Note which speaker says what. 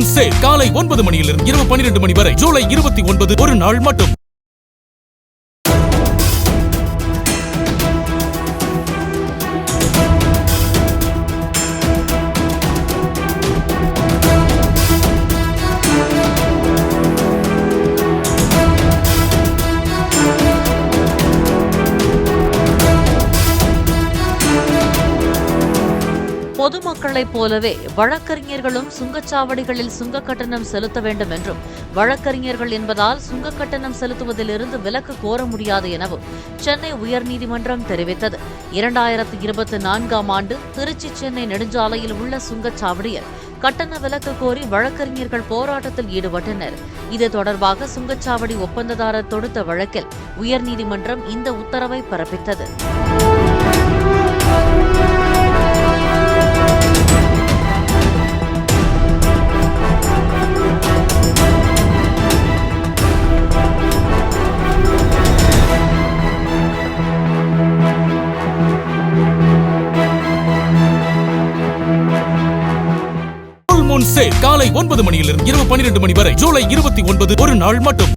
Speaker 1: Moon sale காலை 9 மணியிலிருந்து இரவு 12 மணி வரை ஜூலை 29 ஒரு நாள் மட்டும்.
Speaker 2: பொதுமக்களைப் போலவே வழக்கறிஞர்களும் சுங்கச்சாவடிகளில் சுங்க கட்டணம் செலுத்த வேண்டும் என்றும், வழக்கறிஞர்கள் என்பதால் சுங்க கட்டணம் செலுத்துவதிலிருந்து விலக்கு கோர முடியாது எனவும் சென்னை உயர்நீதிமன்றம் தெரிவித்தது. 2024ஆம் ஆண்டு திருச்சி சென்னை நெடுஞ்சாலையில் உள்ள சுங்கச்சாவடியில் கட்டண விலக்கு கோரி வழக்கறிஞர்கள் போராட்டத்தில் ஈடுபட்டனர். இது தொடர்பாக சுங்கச்சாவடி ஒப்பந்ததாரர் தொடுத்த வழக்கில் உயர்நீதிமன்றம் இந்த உத்தரவை பிறப்பித்தது.
Speaker 1: மூன் சேல் காலை 9 மணியிலிருந்து இரவு 12 மணி வரை ஜூலை 29 ஒரு நாள் மட்டும்.